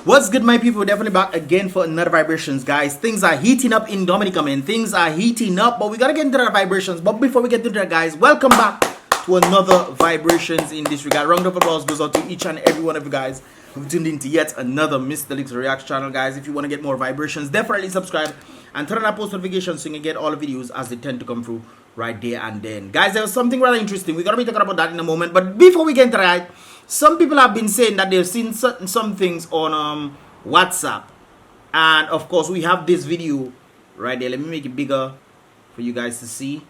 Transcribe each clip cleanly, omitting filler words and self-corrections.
What's good, my people? We're definitely back again for another vibrations, guys. Things are heating up in Dominica, man. Things are heating up, but we gotta get into the vibrations. But before we get into that, guys, welcome back to another vibrations in this regard. Round of applause goes out to each and every one of you guys who've tuned into yet another Mystelics React channel, guys. If you want to get more vibrations, definitely subscribe and turn on our post notifications so you can get all the videos as they tend to come through right there and then. Guys, there was something rather interesting. We're gonna be talking about that in a moment. But before we get into that, some people have been saying that they've seen some things on WhatsApp, and of course we have this video right there. Let me make it bigger for you guys to see.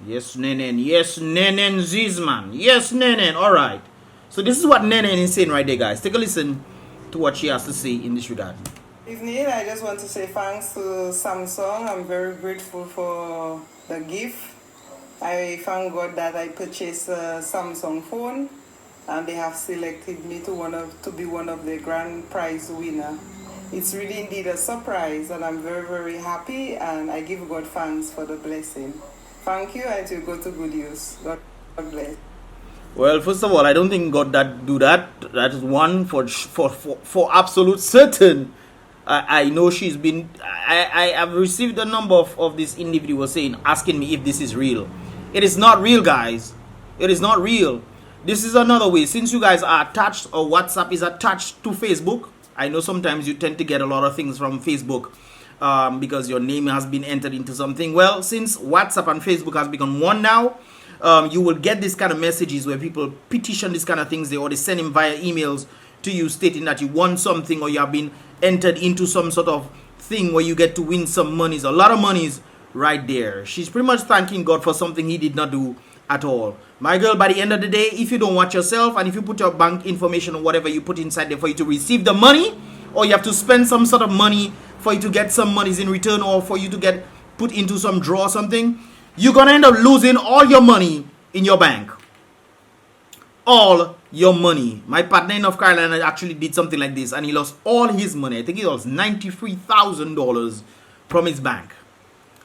Yes, Nenen. Yes, Nenen Zizman. Yes, Nenen. All right. So this is what Nenen is saying right there, guys. Take a listen to what she has to say in this regard. Evening. I just want to say thanks to Samsung. I'm very grateful for the gift. I thank God that I purchased a Samsung phone, and they have selected me to be one of the grand prize winner. It's really indeed a surprise, and I'm very, very happy, and I give God thanks for the blessing. Thank you, and to go to good use. God bless. Well, first of all, I don't think God do that. That is one for absolute certain. I know she's been. I have received a number of these individuals asking me if this is real. It is not real, guys. It is not real. This is another way. Since you guys are attached, or WhatsApp is attached to Facebook, I know sometimes you tend to get a lot of things from Facebook because your name has been entered into something. Well, since WhatsApp and Facebook has become one now, you will get this kind of messages where people petition these kind of things, or they send them via emails to you stating that you won something, or you have been entered into some sort of thing where you get to win some monies, a lot of monies right there. She's pretty much thanking God for something he did not do at all. My girl, by the end of the day, if you don't watch yourself, and if you put your bank information or whatever you put inside there for you to receive the money, or you have to spend some sort of money for you to get some monies in return, or for you to get put into some draw or something, you're gonna end up losing all your money in your bank. All your money. My partner in North Carolina actually did something like this, and he lost all his money. I think he lost $93,000 from his bank.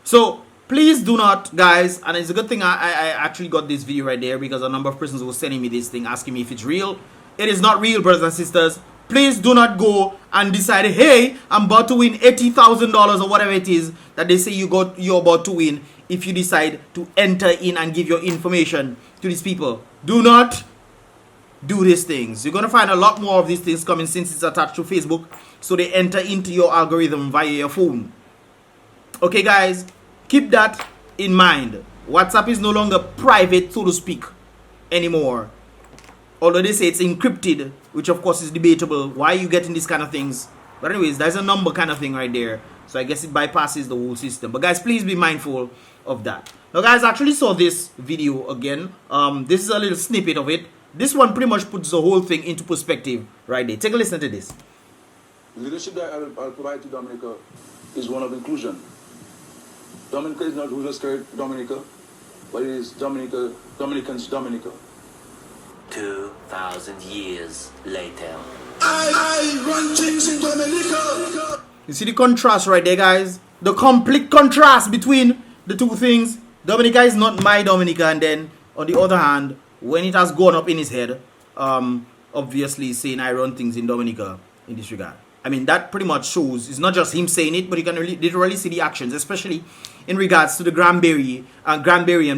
So please do not, guys, and it's a good thing I actually got this video right there, because a number of persons were sending me this thing asking me if it's real. It is not real, brothers and sisters. Please do not go and decide, hey, I'm about to win $80,000 or whatever it is that they say you're about to win, if you decide to enter in and give your information to these people. Do not do these things. You're going to find a lot more of these things coming since it's attached to Facebook, so they enter into your algorithm via your phone. Okay, guys? Keep that in mind. WhatsApp is no longer private, so to speak, anymore. Although they say it's encrypted, which of course is debatable. Why are you getting these kind of things? But anyways, there's a number kind of thing right there. So I guess it bypasses the whole system. But guys, please be mindful of that. Now guys, I actually saw this video again. This is a little snippet of it. This one pretty much puts the whole thing into perspective right there. Take a listen to this. The leadership that I'll provide to Dominica is one of inclusion. Dominica is not who just scared Dominica, but it is Dominicans Dominica. 2,000 years later. I run things in Dominica. You see the contrast right there, guys? The complete contrast between the two things. Dominica is not my Dominica, and then on the other hand, when it has gone up in his head, obviously saying I run things in Dominica in this regard. I mean, that pretty much shows, it's not just him saying it, but you can literally see the actions, especially in regards to the Granberry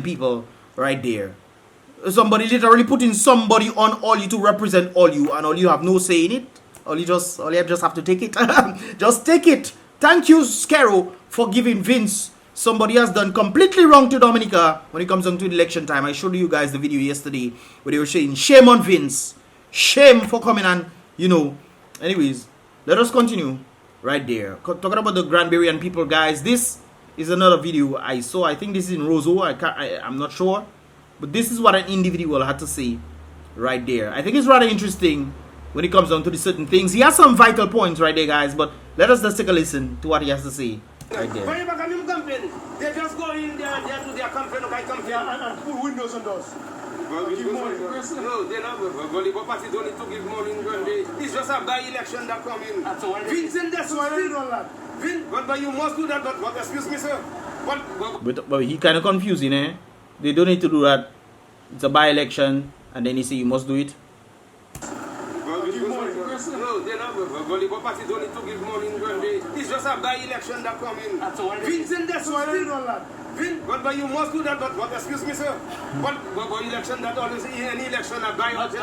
people right there. Somebody literally putting somebody on all you to represent all you, and all you have no say in it. All you just have to take it. Just take it. Thank you, Scaro, for giving Vince. Somebody has done completely wrong to Dominica when it comes down to the election time. I showed you guys the video yesterday where they were saying, shame on Vince. Shame for coming and, you know. Anyways, let us continue right there. Talking about the Granberry people, guys. This is another video I saw. I think this is in Roseau. I'm not sure. But this is what an individual had to say right there. I think it's rather interesting when it comes down to the certain things. He has some vital points right there, guys. But let us just take a listen to what he has to say right there. They just go in there and they do their campaign, and pull windows on doors. Well, give money. No, they're not. Well, party don't need to give money in Grande. It's just a by-election that come in. Vincent, that's why they don't that. But you must do that, but excuse me, sir. But he kind of confusing, eh? They don't need to do that. It's a by-election, and then he say you must do it. Well, give money. No, they're not. Volleyball party don't need to give money in Granby. It's just a by-election that come in. That's all. Vincent, that's why I know that. But you must do that, but excuse me, sir. But election, that always in any election, a by-election.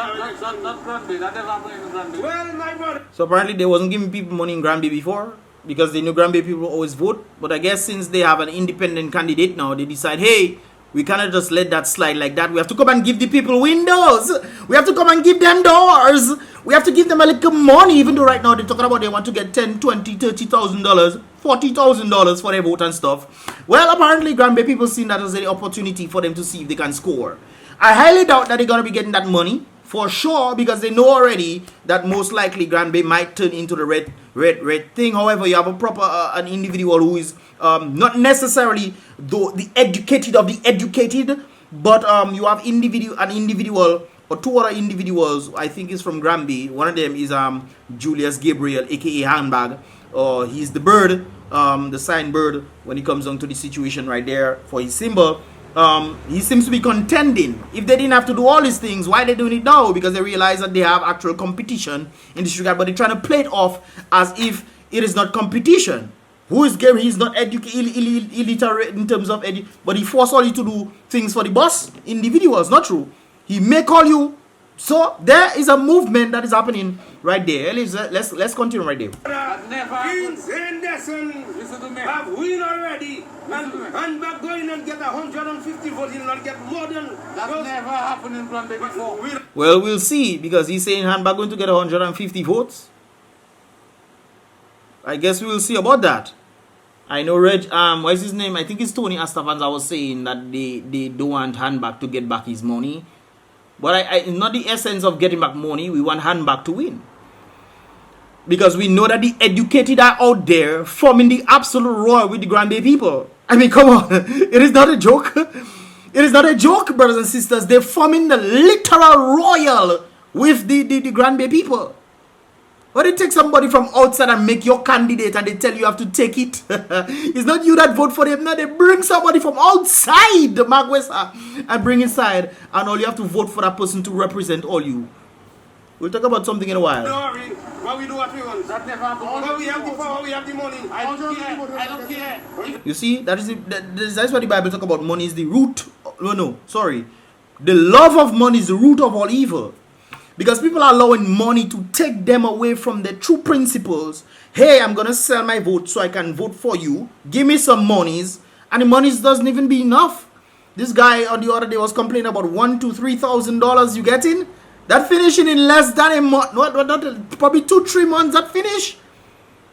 Not Granby, that never happened in Granby. Well, my brother. So apparently they wasn't giving people money in Granby before, because they knew Granby people always vote. But I guess since they have an independent candidate now, they decide, hey, we cannot just let that slide like that. We have to come and give the people windows. We have to come and give them doors. We have to give them a little money, even though right now they're talking about they want to get $10,000, $20,000, $30,000, $40,000 for their vote and stuff. Well, apparently Granby people seen that as an opportunity for them to see if they can score. I highly doubt that they're going to be getting that money. For sure, because they know already that most likely Granby might turn into the red thing. However, you have a proper an individual who is not necessarily the educated of the educated, but you have an individual or two other individuals. I think is from Granby. One of them is Julius Gabriel, aka Handbag. He's the bird, the sign bird when it comes down to the situation right there for his symbol. He seems to be contending. If they didn't have to do all these things, why are they doing it now? Because they realize that they have actual competition in this regard, but they're trying to play it off as if it is not competition. Who is game? He's not illiterate in terms of but he force all you to do things for the boss. Individuals, not true. He may call you. So there is a movement that is happening right there. Let's continue right there. Vince Henderson have win already. And back going and get 150 votes, he'll not get more than that. Never happened in Granby before. Well, we'll see, because he's saying Handbag going to get 150 votes. I guess we will see about that. I know what is his name? I think it's Tony Astafans. I was saying that they don't want Handbag to get back his money. But not the essence of getting back money. We want Handbag to win. Because we know that the educated are out there forming the absolute royal with the Granby people. I mean, come on. It is not a joke. It is not a joke, brothers and sisters. They're forming the literal royal with the Granby people. But it takes somebody from outside and make your candidate and they tell you have to take it. It's not you that vote for them. No, they bring somebody from outside the Magwesa and bring inside. And all you have to vote for that person to represent all you. We'll talk about something in a while. Don't worry. But we do what we want. That never happened. But we have the power, we have the money. I don't care. You see, that's what the Bible talk about. Money is the root. The love of money is the root of all evil. Because people are allowing money to take them away from their true principles. Hey, I'm going to sell my vote so I can vote for you. Give me some monies. And the monies doesn't even be enough. This guy on the other day was complaining about $1,000 to $3,000 you getting. That finishing in less than a month. Probably 2-3 months that finish.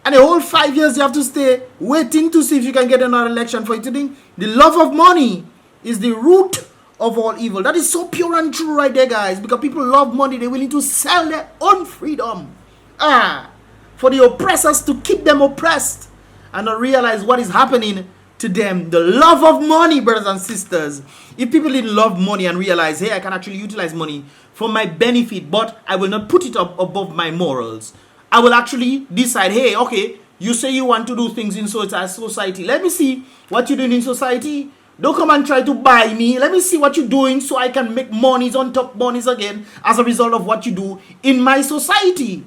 And the whole 5 years you have to stay waiting to see if you can get another election for it. The love of money is the root of all evil. That is so pure and true right there, guys. Because people love money. They're willing to sell their own freedom. For the oppressors to keep them oppressed. And not realize what is happening to them. The love of money, brothers and sisters. If people didn't love money and realize, hey, I can actually utilize money for my benefit, but I will not put it up above my morals. I will actually decide, hey, okay, you say you want to do things in society. Let me see what you're doing in society. Don't come and try to buy me. Let me see what you're doing so I can make monies on top monies again as a result of what you do in my society.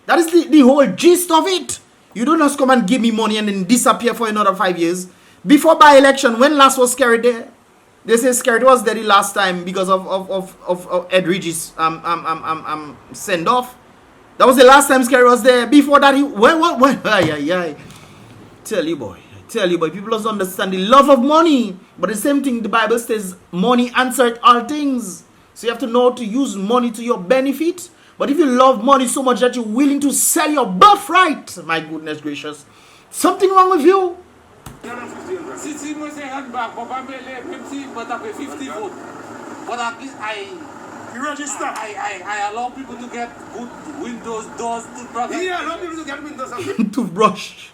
That is the whole gist of it. You don't just come and give me money and then disappear for another 5 years. Before by-election, when last was Scary there? They say Scary was there the last time because of Ed Regis send off. That was the last time Scary was there. Before that, Tell you boy, people don't understand the love of money. But the same thing, the Bible says, money answers all things. So you have to know how to use money to your benefit. But if you love money so much that you're willing to sell your birthright, my goodness gracious, something wrong with you. Si moi c'est Handbag, papa me lè, même si moi tape 50 votes. But at least you register. I allow people to get good windows, doors, toothbrush. Yeah, allow people to get windows. Toothbrush.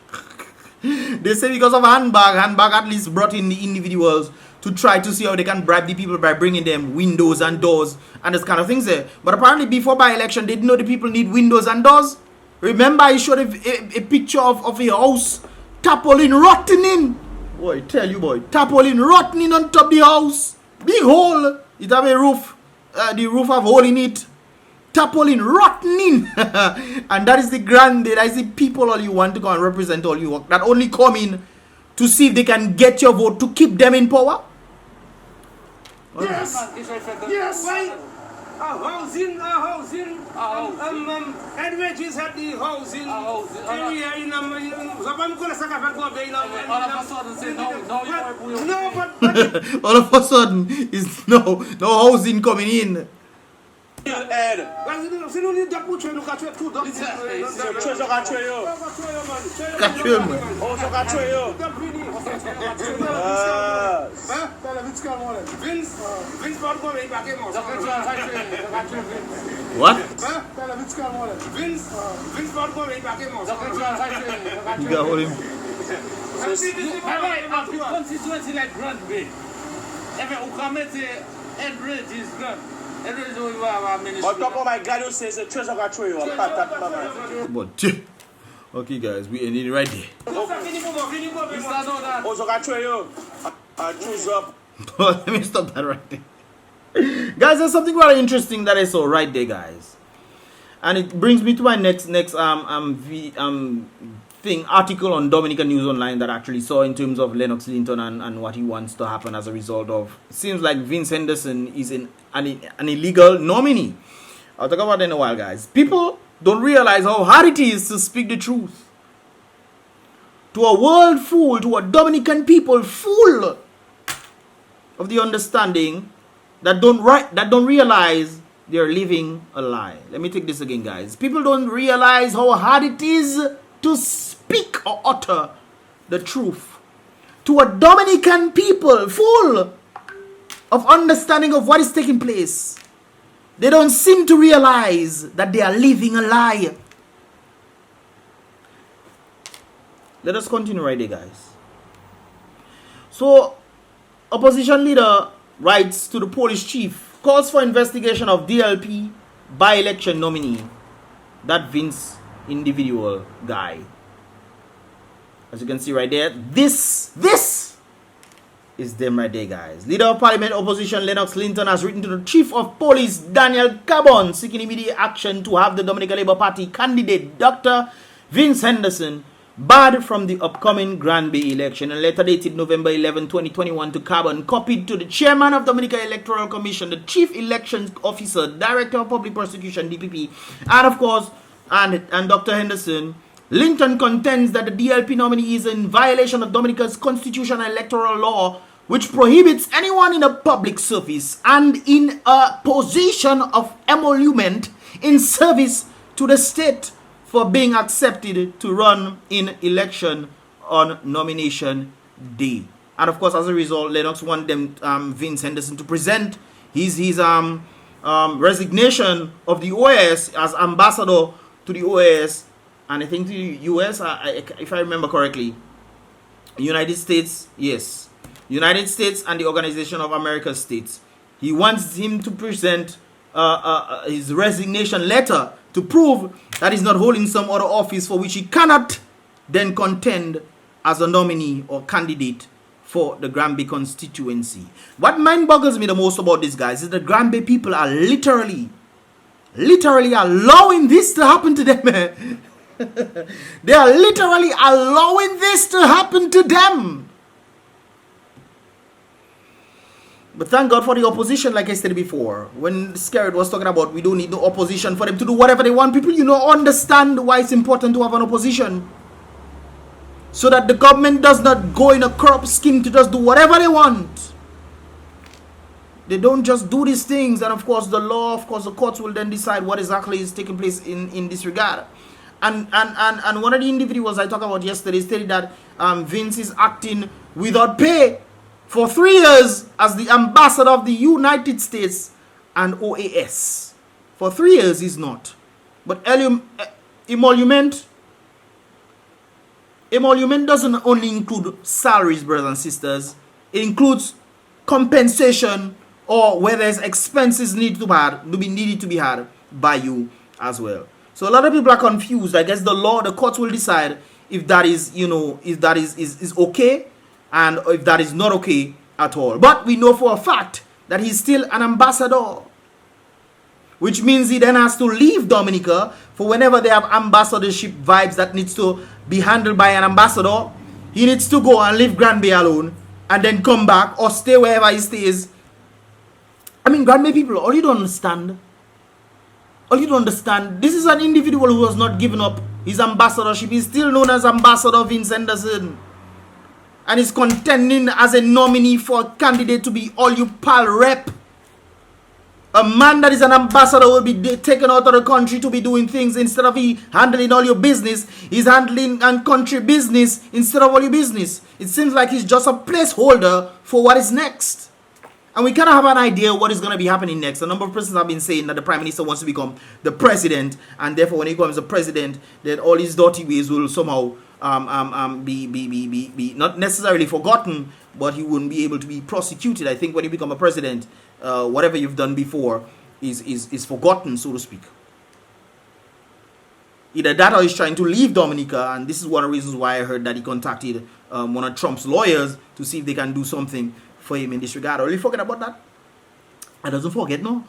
They say because of Handbag at least brought in the individuals to try to see how they can bribe the people by bringing them windows and doors and this kind of things there. But apparently before by-election, they didn't know the people need windows and doors. Remember, I showed a picture of a house, tarpaulin rotting. Boy, tell you boy, tarpaulin rotting on top of the house. Big hole. It have a roof. The roof have hole in it. toppling, rotting. And that is the grande, that is the people all you want to go and represent all you want. That only come in to see if they can get your vote to keep them in power. Yes. Yes. Why? Housing. Edwages had the housing area in so I'm going to say all of a sudden say no, but all of a sudden is no housing coming in. What? You got hold him. Constituency like Grand Bay. Every Ukamete and Bridge is Grand. On top of my God, you say it's a treasure got throw you. But okay, guys, we ended right there. Also got throw you. I choose up. Let me stop that right there. Guys, there's something very interesting that I saw right there, guys, and it brings me to my next article on Dominica News Online that I actually saw in terms of Lennox Linton and what he wants to happen as a result of. It seems like Vince Henderson is an illegal nominee. I'll talk about that in a while, guys. People don't realize how hard it is to speak the truth to a world full, to a Dominican people full of the understanding that don't realize they're living a lie. Let me take this again, guys. People don't realize how hard it is to speak or utter the truth to a Dominican people full of understanding of what is taking place. They don't seem to realize that they are living a lie. Let us continue right there, guys. So, opposition leader writes to the Polish chief, calls for investigation of DLP by-election nominee, that Vince individual guy. As you can see right there, this is them right there, guys. Leader of Parliament Opposition Lennox Linton has written to the Chief of Police Daniel Cabon seeking immediate action to have the Dominica Labour Party candidate Dr. Vince Henderson barred from the upcoming Grand Bay election. A letter dated November 11, 2021 to Cabon, copied to the Chairman of Dominica Electoral Commission, the Chief Elections Officer, Director of Public Prosecution, DPP, and of course, and Dr. Henderson. Linton contends that the DLP nominee is in violation of Dominica's constitutional electoral law, which prohibits anyone in a public service and in a position of emolument in service to the state for being accepted to run in election on nomination day. And of course, as a result, Lennox want them, Vince Henderson, to present his resignation of the OAS as ambassador to the OAS, and I think the US, if I remember correctly, United States, yes, United States and the Organization of American States. He wants him to present his resignation letter to prove that he's not holding some other office for which he cannot then contend as a nominee or candidate for the Grand Bay constituency. What mind boggles me the most about this, guys, is the Grand Bay people are literally allowing this to happen to them. They are literally allowing this to happen to them. But thank God for the opposition, like I said before. When Scared was talking about we don't need no opposition for them to do whatever they want. People, understand why it's important to have an opposition. So that the government does not go in a corrupt scheme to just do whatever they want. They don't just do these things. And of course, the law, of course, the courts will then decide what exactly is taking place in this regard. And one of the individuals I talked about yesterday stated that Vince is acting without pay for 3 years as the ambassador of the United States and OAS. For 3 years he's not. But emolument doesn't only include salaries, brothers and sisters. It includes compensation or where there's expenses needed to be had by you as well. So a lot of people are confused. I guess the courts will decide if that is, if that is okay and if that is not okay at all. But we know for a fact that he's still an ambassador. which means he then has to leave Dominica for whenever they have ambassadorship vibes that needs to be handled by an ambassador. He needs to go and leave Grand Bay alone and then come back or stay wherever he stays. I mean, Grand Bay people, all you don't understand, this is an individual who has not given up his ambassadorship. He's still known as Ambassador Vince Henderson. And is contending as a nominee for a candidate to be all you pal rep. A man that is an ambassador will be taken out of the country to be doing things instead of he handling all your business. He's handling and country business instead of all your business. It seems like he's just a placeholder for what is next. And we kind of have an idea what is going to be happening next. A number of persons have been saying that the Prime Minister wants to become the president. And therefore when he becomes the president, that all his dirty ways will somehow be not necessarily forgotten, but he wouldn't be able to be prosecuted. I think when you become a president, whatever you've done before is forgotten, so to speak. Either that or he's trying to leave Dominica, and this is one of the reasons why I heard that he contacted one of Trump's lawyers to see if they can do something for him in this regard. Are you forget about that? I doesn't forget, no.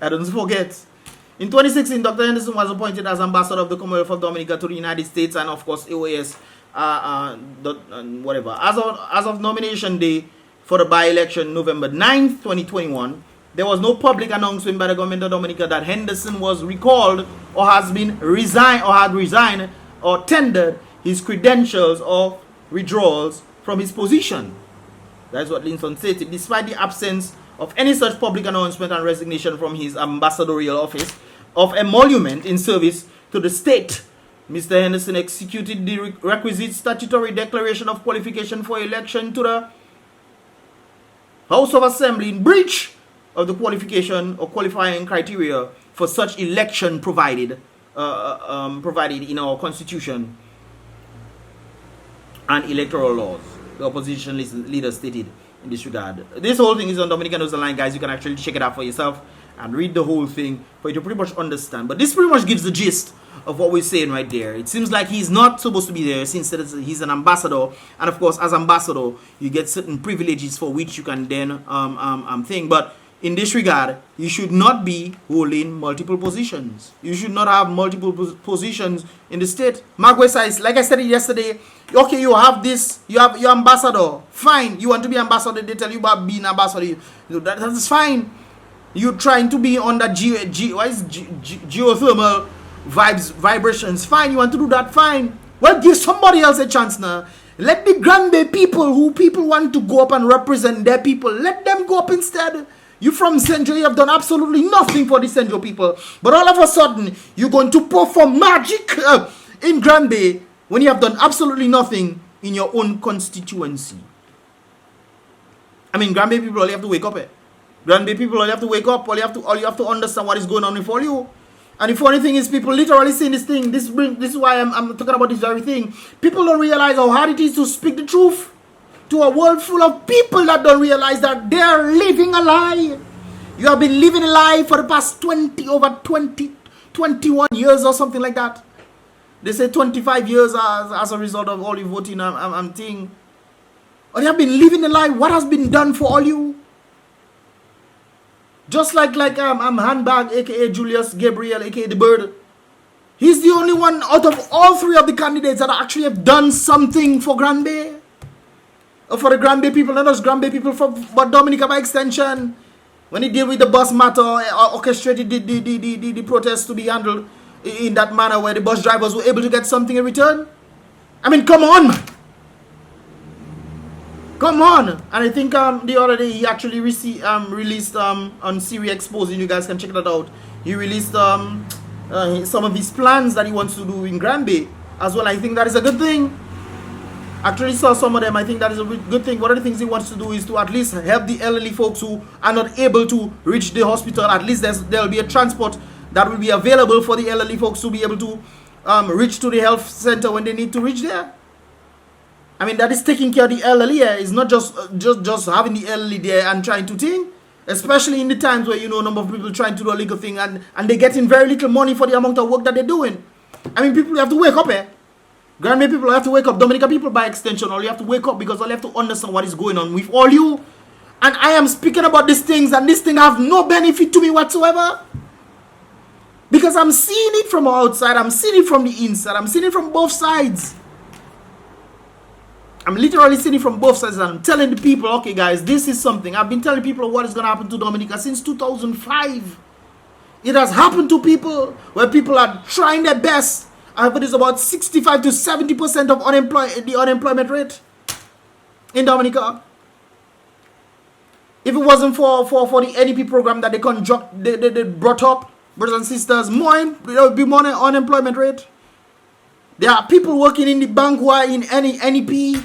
I doesn't forget. In 2016, Dr. Henderson was appointed as ambassador of the Commonwealth of Dominica to the United States and, of course, AOS, whatever. As of nomination day for the by-election, November 9th, 2021, there was no public announcement by the government of Dominica that Henderson was recalled or has been resigned or had resigned or tendered his credentials or withdrawals from his position. That's what Linson stated. Despite the absence of any such public announcement and resignation from his ambassadorial office of emolument in service to the state, Mr. Henderson executed the requisite statutory declaration of qualification for election to the House of Assembly in breach of the qualification or qualifying criteria for such election provided in our Constitution and electoral laws. The opposition leader stated in this regard. This whole thing is on Dominica News Online, guys. You can actually check it out for yourself and read the whole thing for you to pretty much understand. But this pretty much gives the gist of what we're saying right there. It seems like he's not supposed to be there since he's an ambassador, and of course, as ambassador, you get certain privileges for which you can then think. But in this regard, you should not be holding multiple positions. You should not have multiple positions in the state. Mark Westside, like I said yesterday, okay, you have this, you have your ambassador, fine. You want to be ambassador, they tell you about being ambassador. That's fine. You're trying to be on that geothermal vibrations, fine. You want to do that, fine. Well, give somebody else a chance now. Let the Grand Bay people who people want to go up and represent their people, let them go up instead. You from Central, you have done absolutely nothing for the Central people. But all of a sudden, you're going to perform magic in Grand Bay when you have done absolutely nothing in your own constituency. I mean, Grand Bay people, all you have to wake up. Grand Bay people, all you have to wake up. All you have to understand what is going on with all you. And the funny thing is, people literally saying this thing. This is why I'm talking about this very thing. People don't realize how hard it is to speak the truth to a world full of people that don't realize that they're living a lie. You have been living a lie for the past 21 years or something like that. They say 25 years as a result of all you voting. I'm thinking, or you have been living a lie. What has been done for all you? Just like Handbag, aka Julius Gabriel, aka the Bird. He's the only one out of all three of the candidates that actually have done something for Grand Bay. Or for the Grand Bay people, not just Grand Bay people, but Dominica by extension. When he deal with the bus matter, orchestrated the protest to be handled in that manner where the bus drivers were able to get something in return. I mean, come on, man. Come on. And I think the other day he actually released on Siri Exposing. You guys can check that out. He released some of his plans that he wants to do in Grand Bay as well. I think that is a good thing. Actually saw some of them. I think that is a good thing. One of the things he wants to do is to at least help the elderly folks who are not able to reach the hospital. At least there will be a transport that will be available for the elderly folks to be able to reach to the health center when they need to reach there. I mean, that is taking care of the elderly. It's not just having the elderly there and trying to think. Especially in the times where, you know, a number of people trying to do a legal thing and they're getting very little money for the amount of work that they're doing. I mean, people have to wake up, Grand Bay people have to wake up. Dominica people by extension, all you have to wake up because all you have to understand what is going on with all you. And I am speaking about these things, and these things have no benefit to me whatsoever. Because I'm seeing it from outside, I'm seeing it from the inside, I'm seeing it from both sides. I'm literally seeing it from both sides, and I'm telling the people, okay guys, this is something. I've been telling people what is going to happen to Dominica since 2005. It has happened to people where people are trying their best. But it's about 65 to 70% of the unemployment rate in Dominica. If it wasn't for the NEP program that they brought up, brothers and sisters, there would be more unemployment rate. There are people working in the bank who are in any NEP.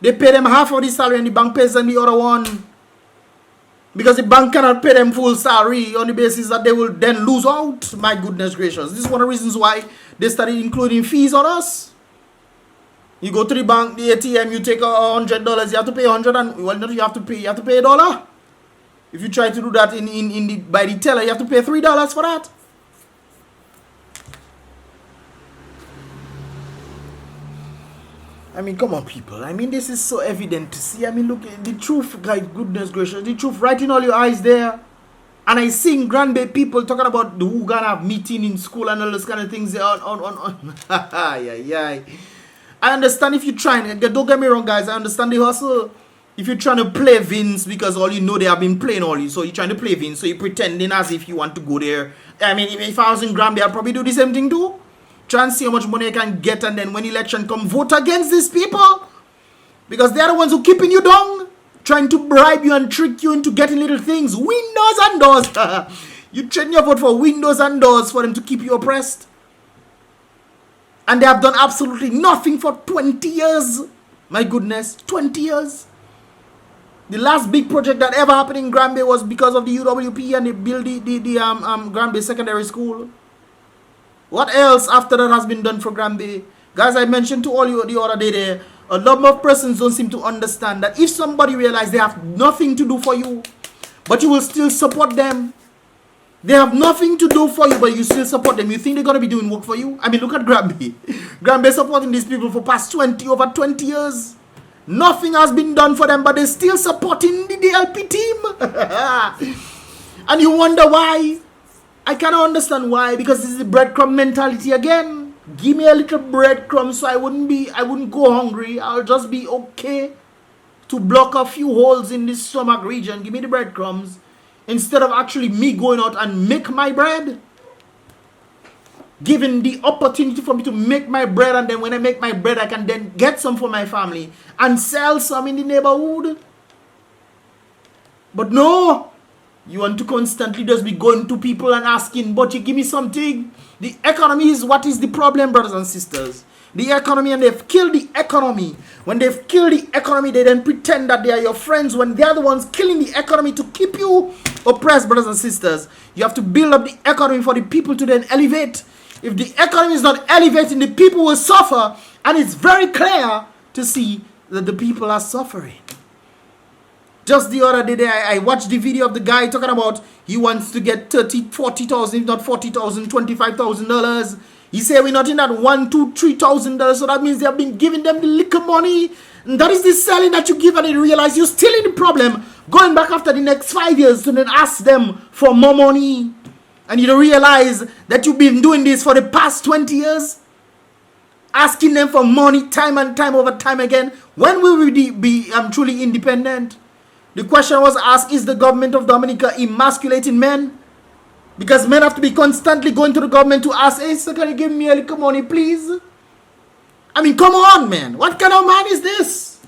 They pay them half of the salary and the bank pays them the other one. Because the bank cannot pay them full salary on the basis that they will then lose out. My goodness gracious. This is one of the reasons why they started including fees on us. You go to the bank, the ATM, you take $100, you have to pay 100 and, well, not you have to pay $1. If you try to do that by the teller, you have to pay $3 for that. I mean, come on, people. I mean, this is so evident to see. I mean, look, the truth, like, goodness gracious, the truth right in all your eyes there. And I seen grandbaby people talking about who gonna have meeting in school and all those kind of things. I understand if you're trying. Don't get me wrong, guys. I understand the hustle. If you're trying to play Vince because all you know they have been playing all you, so you're trying to play Vince, so you're pretending as if you want to go there. I mean, if I was in Granby, I'd probably do the same thing too. Try and see how much money I can get, and then when election come, vote against these people. Because they're the ones who keeping you down. Trying to bribe you and trick you into getting little things. Windows and doors. You trading your vote for windows and doors for them to keep you oppressed. And they have done absolutely nothing for 20 years. My goodness, 20 years. The last big project that ever happened in Granby was because of the UWP, and they built the Granby Secondary School. What else after that has been done for Granby? Guys, I mentioned to all you the other day there, a lot of persons don't seem to understand that if somebody realizes they have nothing to do for you, but you will still support them. They have nothing to do for you, but you still support them. You think they're going to be doing work for you? I mean, look at Granby. Granby supporting these people for past over 20 years. Nothing has been done for them, but they're still supporting the DLP team. And you wonder why? I cannot understand why, because this is the breadcrumb mentality again. Give me a little breadcrumb so I wouldn't go hungry. I'll just be okay to block a few holes in this stomach region. Give me the breadcrumbs instead of actually me going out and make my bread. Given the opportunity for me to make my bread, and then when I make my bread, I can then get some for my family and sell some in the neighborhood. But no, you want to constantly just be going to people and asking, but you give me something. The economy is what is the problem, brothers and sisters. The economy, and they've killed the economy. When they've killed the economy, they then pretend that they are your friends when they are the ones killing the economy to keep you oppressed, brothers and sisters. You have to build up the economy for the people to then elevate. If the economy is not elevating, the people will suffer. And it's very clear to see that the people are suffering. Just the other day, I watched the video of the guy talking about he wants to get 30, 40,000, if not 40,000, $25,000. He said we're not in that $1,000, $2,000, $3,000. So that means they have been giving them the liquor money. And that is the selling that you give, and they realize you're still in the problem. Going back after the next 5 years to then ask them for more money. And you realize that you've been doing this for the past 20 years. Asking them for money time and time over time again. When will we be truly independent? The question was asked, is the government of Dominica emasculating men? Because men have to be constantly going to the government to ask, hey, sir, can you give me a little money, please? I mean, come on, man. What kind of man is this?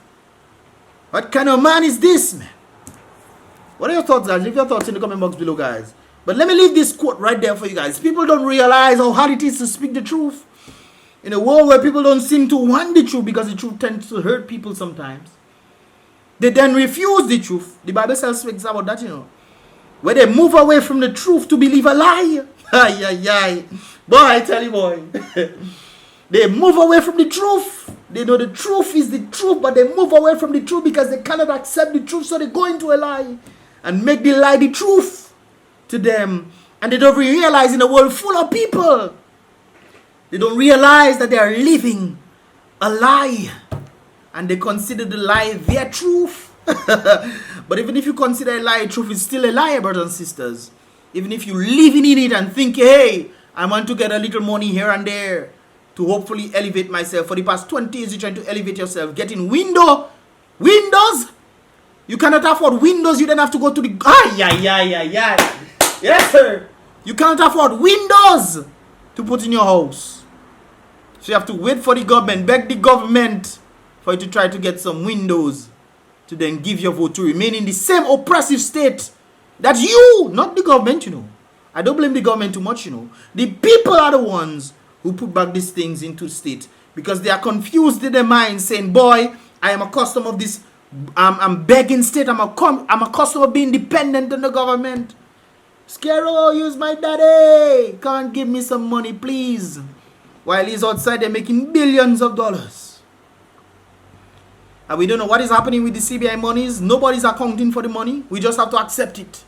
What kind of man is this, man? What are your thoughts, guys? Leave your thoughts in the comment box below, guys. But let me leave this quote right there for you guys. People don't realize how hard it is to speak the truth. In a world where people don't seem to want the truth because the truth tends to hurt people sometimes. They then refuse the truth. The Bible says about that, you know. Where they move away from the truth to believe a lie. Ay, ay, ay. Boy, I tell you, boy. They move away from the truth. They know the truth is the truth, but they move away from the truth because they cannot accept the truth, so they go into a lie and make the lie the truth to them. And they don't realize in a world full of people, they don't realize that they are living a lie. And they consider the lie their truth. But But even if you consider a lie truth, it's still a lie, brothers and sisters. Even if you living in it and think, hey, I want to get a little money here and there to hopefully elevate myself. For the past 20 years, you're trying to elevate yourself. Getting Windows. You cannot afford Windows. You then have to go to the... Yes, sir. You can't afford Windows to put in your house. So you have to wait for the government, beg the government for you to try to get some Windows to then give your vote to remain in the same oppressive state that you, not the government, you know. I don't blame the government too much, you know. The people are the ones who put back these things into the state because they are confused in their minds saying, boy, I am accustomed of this, I'm begging state, I'm accustomed of being dependent on the government. Scaro, use my daddy. Can't give me some money, please. While he's outside, they're making billions of dollars. And we don't know what is happening with the CBI monies. Nobody's accounting for the money. We just have to accept it.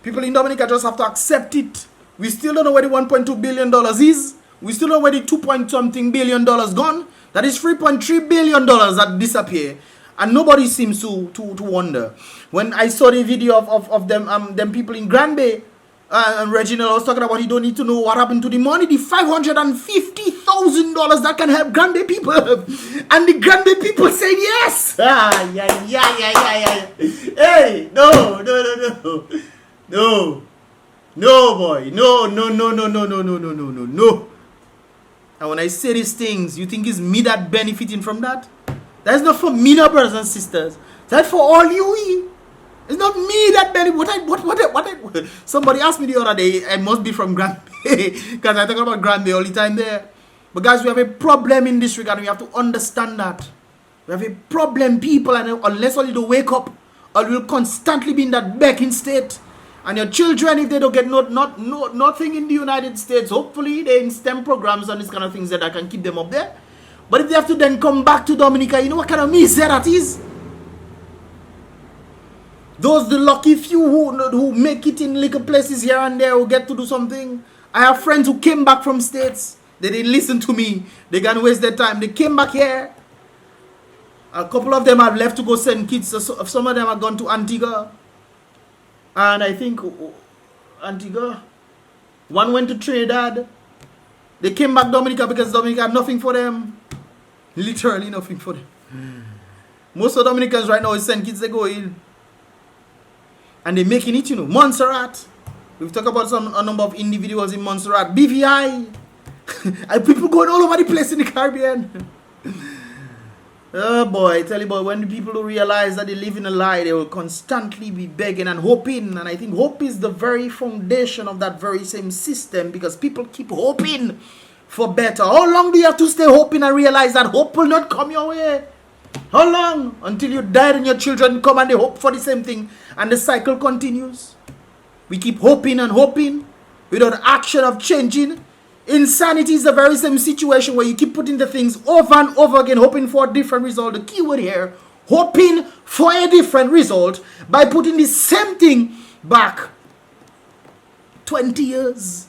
People in Dominica just have to accept it. We still don't know where the $1.2 billion is. We still don't know where the 2-point-something billion gone. That is $3.3 billion that disappear. And nobody seems to wonder. When I saw the video of them people in Grand Bay, and Reginald was talking about he don't need to know what happened to the money, the $550,000 that can help Grand Bay people. And the Grand Bay people said yes. Hey, no, boy. No. And when I say these things, you think it's me that benefiting from that? That's not for me, no, brothers and sisters. That's for all you. It's not me that benefit. What? Somebody asked me the other day, I must be from Grand Bay, because I talk about Grand Bay all the time there. But guys, we have a problem in this regard. We have to understand that. We have a problem, people, and unless all you do wake up, or will constantly be in that begging state. And your children, if they don't get nothing in the United States, hopefully they're in STEM programs and these kind of things that I can keep them up there. But if they have to then come back to Dominica, you know what kind of misery that is? Those the lucky few who make it in little places here and there, who get to do something. I have friends who came back from states. They didn't listen to me. They can waste their time. They came back here. A couple of them have left to go send kids. Some of them have gone to Antigua. And I think Antigua. One went to Trinidad. They came back Dominica because Dominica had nothing for them. Literally nothing for them. Most of Dominicans right now is send kids, they go in. And they're making it, you know. Montserrat. We've talked about a number of individuals in Montserrat. BVI. And people going all over the place in the Caribbean. Oh boy, I tell you, boy, when the people realize that they live in a lie, they will constantly be begging and hoping. And I think hope is the very foundation of that very same system, because people keep hoping for better. How long do you have to stay hoping and realize that hope will not come your way? How long? Until you die and your children come and they hope for the same thing, and the cycle continues. We keep hoping and hoping without action of changing. Insanity is the very same situation where you keep putting the things over and over again, hoping for a different result. The key word here, hoping for a different result by putting the same thing back 20 years.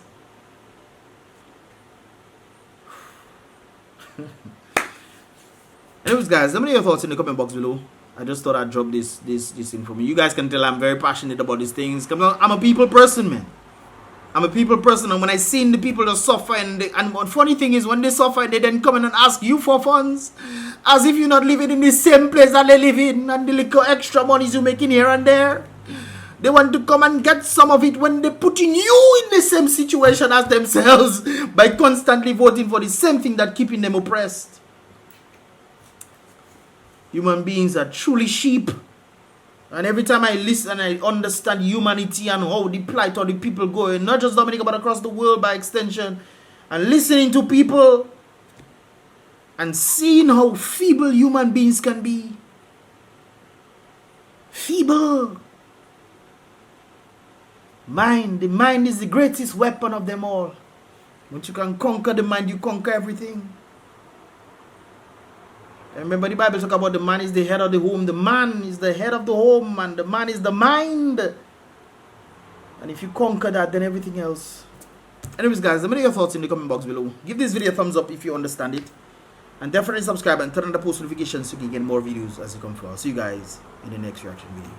Anyways, guys, let me know your thoughts in the comment box below. I just thought I'd drop this info. You guys can tell I'm very passionate about these things. I'm a people person, man. I'm a people person, and when I see the people that suffer, and one funny thing is, when they suffer, they then come in and ask you for funds, as if you're not living in the same place that they live in, and the little extra monies you making here and there. They want to come and get some of it when they're putting you in the same situation as themselves by constantly voting for the same thing that keeping them oppressed. Human beings are truly sheep. And every time I listen, I understand humanity and how the plight of the people go, not just Dominica, but across the world by extension. And listening to people and seeing how feeble human beings can be. Feeble. The mind is the greatest weapon of them all. Once you can conquer the mind, you conquer everything. Remember, the Bible talk about the man is the head of the home. The man is the head of the home, and the man is the mind. And if you conquer that, then everything else. Anyways, guys, let me know your thoughts in the comment box below. Give this video a thumbs up if you understand it. And definitely subscribe and turn on the post notifications so you can get more videos as they come through. I'll see you guys in the next reaction video.